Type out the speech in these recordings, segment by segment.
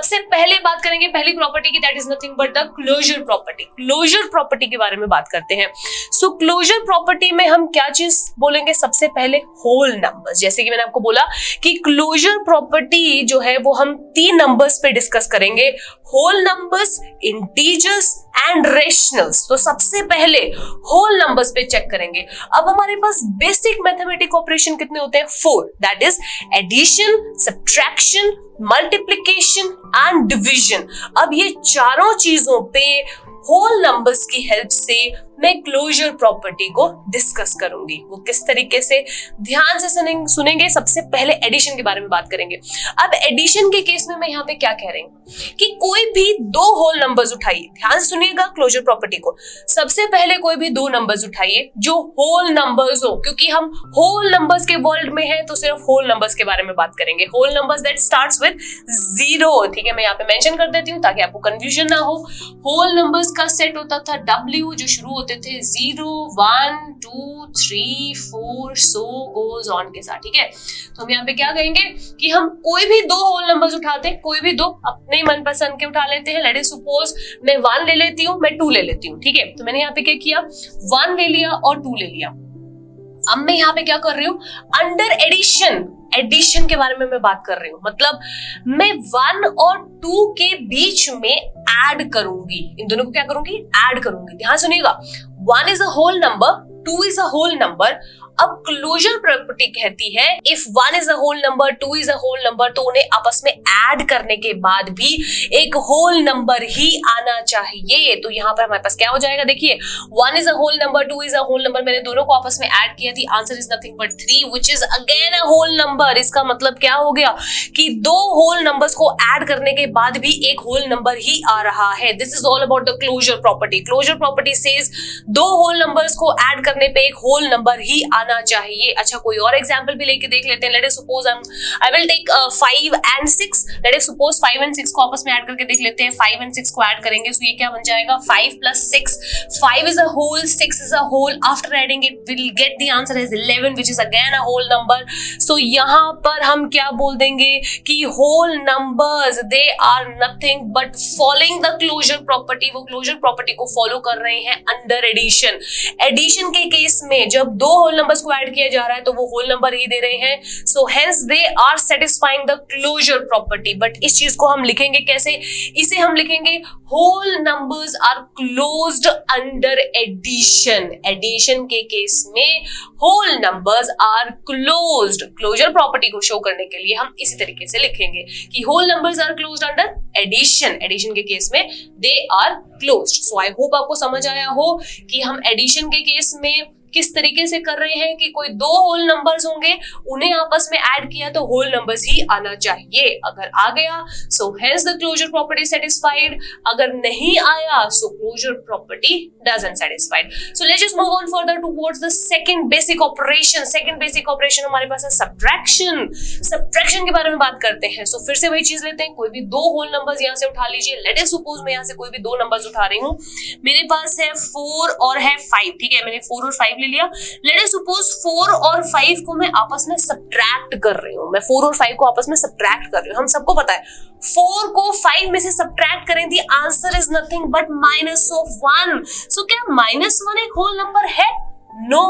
सबसे पहले बात करेंगे पहली प्रॉपर्टी की, that is nothing but the closure property. Closure property के बारे में बात करते हैं। सो क्लोजर प्रॉपर्टी में हम क्या चीज बोलेंगे? सबसे पहले होल नंबर्स। जैसे कि मैंने आपको बोला कि क्लोजर प्रॉपर्टी जो है वो हम 3 नंबर्स पे डिस्कस करेंगे, whole numbers, integers and rationals. तो सबसे पहले होल नंबर्स पे चेक करेंगे। अब हमारे पास बेसिक मैथमेटिक ऑपरेशन कितने होते हैं? 4, that is addition, subtraction, multiplication and division. अब ये चारों चीजों पे होल नंबर्स की हेल्प से मैं क्लोजर प्रॉपर्टी को डिस्कस करूंगी। वो किस तरीके से, ध्यान से सुनेंगे। सबसे पहले एडिशन के बारे में बात करेंगे। अब एडिशन के केस में मैं यहाँ पे क्या कह रही हूँ कि कोई भी 2 होल नंबर्स उठाइए। ध्यान से सुनिएगा क्लोजर प्रॉपर्टी को। सबसे पहले कोई भी 2 नंबर्स उठाइए जो होल नंबर्स हो, क्योंकि हम होल नंबर्स के वर्ल्ड में हैं तो सिर्फ होल नंबर्स के बारे में बात करेंगे। Whole numbers that starts with 0। ठीक है, मैं यहाँ पे मेंशन कर देती हूँ ताकि आपको कंफ्यूजन ना हो। होल नंबर्स का सेट होता था W, जो शुरू होते थे 0, 1, 2, 3, 4 सो गोज ऑन के साथ। ठीक है, तो हम यहाँ पे क्या कहेंगे कि हम कोई भी 2 होल नंबर्स उठाते हैं, कोई भी 2 अपने मनपसंद के उठा लेते हैं। लेट अस सपोज मैं 1 ले लेती हूँ, मैं 2 ले लेती हूँ। ठीक है, तो मैंने यहाँ पे क्या किया, 1 ले लिया और 2 ले लिया। अब मैं यहाँ पे क्या कर रही हूँ, अंडर एडिशन के बारे में मैं बात कर रही हूँ। मतलब मैं 1 और 2 के बीच में ऐड करूंगी, इन दोनों को क्या करूंगी, ऐड करूंगी। ध्यान सुनिएगा, 1 is a whole number, 2 is a whole number. अब क्लोजर प्रॉपर्टी कहती है if 1 is a whole number, 2 is a whole number, तो उन्हें आपस में ऐड करने के बाद भी एक होल नंबर ही आना चाहिए। तो यहाँ पर हमारे पास क्या हो जाएगा, देखिए 1 is a whole number, 2 is a whole number, मैंने दोनों को आपस में ऐड किया थी, answer is nothing but 3 which is again a whole number. इसका मतलब क्या हो गया कि 2 होल नंबर्स को ऐड करने के बाद भी एक होल नंबर ही आ रहा है। This is all about the closure property. Closure property says 2 whole numbers को ऐड करने पे एक होल नंबर ही आना चाहिए। अच्छा, कोई और एग्जांपल भी लेके देख लेते हैं। Let us suppose I will take 5 and 6। Let us suppose 5 and 6 को आपस में ऐड करके देख लेते हैं। 5 एंड 6 को ऐड करेंगे तो ये क्या बन जाएगा, 5 + 6। 5 is a whole, 6 is a whole. After adding it, we'll get the answer as 11, which is again a whole number. So यहाँ पर हम क्या बोल देंगे कि whole numbers they are nothing but following the closure property। वो closure property को follow कर रहे हैं under addition। Addition के केस में जब 2 whole numbers को ऐड किया जा रहा है तो वो whole number ही दे रहे हैं। So hence they are satisfying the closure property। But इस चीज को हम लिखेंगे कैसे, इसे हम लिखेंगे whole numbers are closed under addition। Addition के केस में whole numbers are closed। Closure property को शो करने के लिए हम इसी तरीके से लिखेंगे कि whole numbers are closed under addition। Addition के केस में they are closed। So I hope आपको समझ आया हो कि हम addition के केस में किस तरीके से कर रहे हैं कि कोई 2 होल नंबर्स होंगे, उन्हें आपस में ऐड किया तो होल नंबर्स ही आना चाहिए। अगर आ गया so hence the closure property satisfied, अगर नहीं आया so closure property doesn't satisfied. So let's just move on further towards the second basic operation. Second basic operation हमारे पास है सब्ट्रैक्शन। सब्ट्रैक्शन के बारे में बात करते हैं। सो फिर से वही चीज लेते हैं, कोई भी 2 होल नंबर्स यहाँ से उठा लीजिए। लेट अस सपोज मैं यहाँ से कोई भी 2 नंबर्स उठा रही हूँ, मेरे पास है 4 और है 5। ठीक है, मैंने 4 और 5 लिया। लेट अस सपोज 4 और 5 को मैं आपस में सब्ट्रैक्ट कर रही हूँ। मैं 4 और 5 को आपस में सब्ट्रैक्ट कर रही हूँ। हम सबको पता है 4 को 5 में से सब्ट्रैक्ट करें the answer is nothing but -1। सो क्या -1 एक होल नंबर है? No,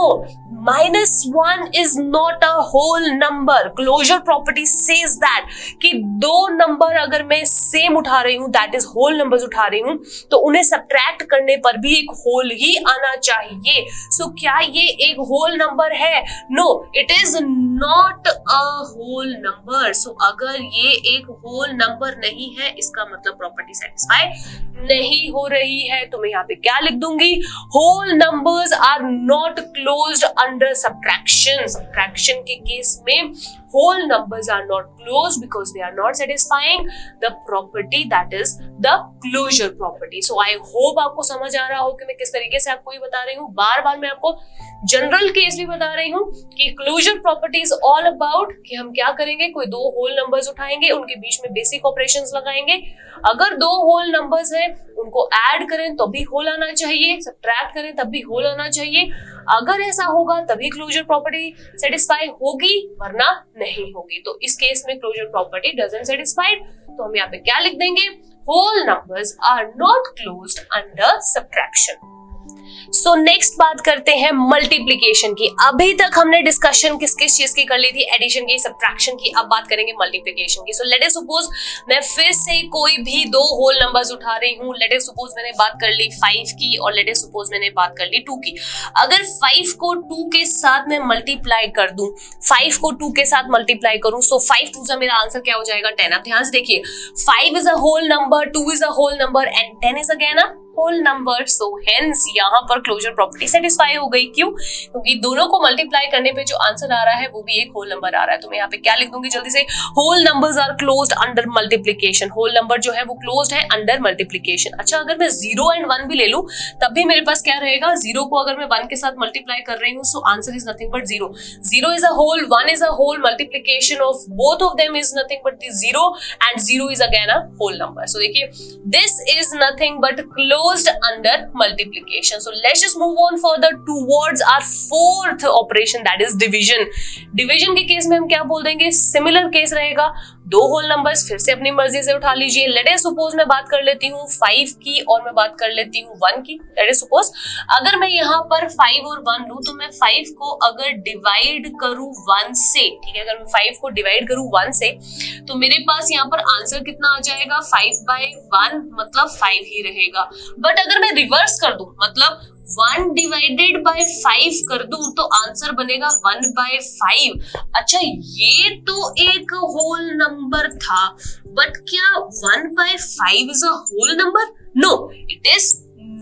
-1 is not a whole number. Closure property says that कि 2 नंबर अगर मैं सेम उठा रही हूँ, that is whole numbers उठा रही हूँ, तो उन्हें सब्ट्रैक्ट करने पर भी एक होल ही आना चाहिए। So क्या ये एक होल नंबर है? No, it is not a whole number. So अगर ये एक होल नंबर नहीं है, इसका मतलब प्रॉपर्टी सेटिस्फाई नहीं हो रही है। तो मैं यहाँ पे क्या लिख दूंगी, whole numbers are not closed under subtraction। Subtraction के केस में whole numbers are not closed because they are not satisfying the property that is the closure property। So I hope आपको समझ आ रहा हो कि मैं किस तरीके से आपको ये बता रही हूँ। बार बार मैं आपको जनरल केस भी बता रही हूँ कि closure property is all about कि हम क्या करेंगे, कोई 2 होल नंबर्स उठाएंगे, उनके बीच में बेसिक ऑपरेशंस लगाएंगे। अगर 2 होल नंबर्स हैं, उनको ऐड करें तो भी होल आना चाहिए, सब्ट्रैक्ट करें तब भी होल आना चाहिए। अगर ऐसा होगा तभी क्लोजर प्रॉपर्टी सेटिस्फाई होगी, वरना नहीं होगी। तो इस केस में क्लोजर प्रॉपर्टी डजंट सेटिस्फाइड, तो हम यहाँ पे क्या लिख देंगे, whole numbers are not closed under subtraction. So next बात करते हैं मल्टीप्लीकेशन की। अभी तक हमने डिस्कशन किस किस चीज की कर ली थी, एडिशन की, सब्ट्रैक्शन की, अब बात करेंगे मल्टीप्लीकेशन की। सो लेट अस सपोज मैं फिर से कोई भी दो होल नंबर्स उठा रही हूँ। लेट अस सपोज मैंने बात कर ली 5 की और लेट अस सपोज मैंने बात कर ली 2 की। अगर 5 को 2 के साथ मैं मल्टीप्लाई कर दूं, 5 को 2 के साथ मल्टीप्लाई करूं, सो 5 2 से मेरा आंसर क्या हो जाएगा, 10। अब ध्यान से देखिए, 5 is a whole number, 2 is a whole number and 10 is again a whole number. So hence यहाँ पर क्लोजर प्रॉपर्टी सेटिस्फाई हो गई। क्यों? क्योंकि दोनों को मल्टीप्लाई करने पे जो आंसर आ रहा है वो भी एक होल नंबर आ रहा है। तो मैं यहाँ पे क्या लिख दूंगी जल्दी से, whole numbers are closed under multiplication. Whole number जो है वो क्लोज्ड है अंडर मल्टीप्लीकेशन। अच्छा, अगर मैं 0 एंड 1 भी ले लूं तब भी मेरे पास क्या रहेगा, 0 को अगर मैं 1 के साथ मल्टीप्लाई कर रही हूँ, so answer is nothing but 0। 0 is a whole, 1 is a whole, multiplication of both of them is nothing but 0 and 0 is again a whole number. So देखिए, this is nothing but closed under multiplication. So let's just move on further towards our fourth operation, that is division. Division के case में हम क्या बोल देंगे, similar case रहेगा, दो whole numbers फिर से अपनी मर्जी से उठा लीजिए। लेट अस सपोज मैं बात कर लेती हूँ 5 की और मैं बात कर लेती हूँ 1 की। लेट अस सपोज अगर मैं यहाँ पर 5 और 1 लूं तो मैं 5 को अगर डिवाइड करूँ 1 से, ठीक है, अगर मैं 5 को डिवाइड करूँ 1 से तो मेरे पास यहाँ पर आंसर कितना आ जाएगा, 5/1 मतलब 5 ही रहेगा। बट अगर मैं रिवर्स कर दूं, मतलब 1 डिवाइडेड बाय 5 कर दूं तो आंसर बनेगा 1/5। अच्छा, ये तो एक होल नंबर था, बट क्या 1/5 is a whole number? No, it is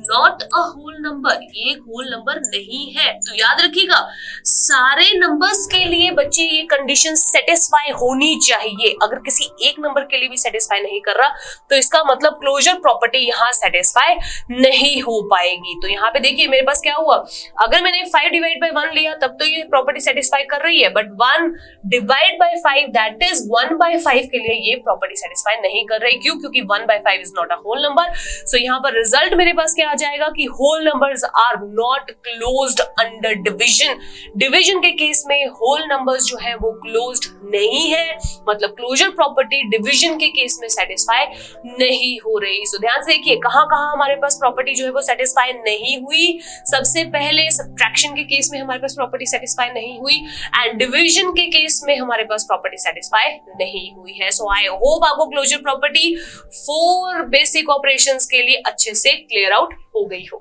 not a whole number. ये एक होल नंबर नहीं है। तो याद रखिएगा, सारे नंबर्स के लिए बच्चे ये कंडीशन सेटिस्फाई होनी चाहिए। अगर किसी एक नंबर के लिए भी सेटिस्फाई नहीं कर रहा तो इसका मतलब क्लोजर प्रॉपर्टी यहाँ सेटिस्फाई नहीं हो पाएगी। तो यहाँ पे देखिए मेरे पास क्या हुआ, अगर मैंने 5 डिवाइड बाय 1 लिया तब तो ये प्रॉपर्टी सेटिस्फाई कर रही है, but 1 divide by 5 that is 1/5 के लिए ये प्रॉपर्टी सेटिस्फाई नहीं कर रही। क्यों? क्योंकि 1/5 is not a whole number. So यहाँ पर रिजल्ट मेरे पास क्या आ जाएगा कि whole numbers are not closed under division. Division के केस में होल नंबर्स जो है वो क्लोज्ड नहीं है, मतलब क्लोजर प्रॉपर्टी डिवीजन के केस में सेटिस्फाई नहीं हो रही। सो ध्यान से देखिए कहां कहां हमारे पास प्रॉपर्टी जो है वो सेटिस्फाई नहीं हुई। सबसे पहले सब्ट्रैक्शन के केस में हमारे पास प्रॉपर्टी सेटिस्फाई नहीं हुई एंड डिवीजन के केस में हमारे पास प्रॉपर्टी सेटिस्फाई नहीं हुई है। सो आई होप आपको क्लोजर प्रॉपर्टी 4 बेसिक ऑपरेशंस के लिए अच्छे से क्लियर आउट हो गई हो।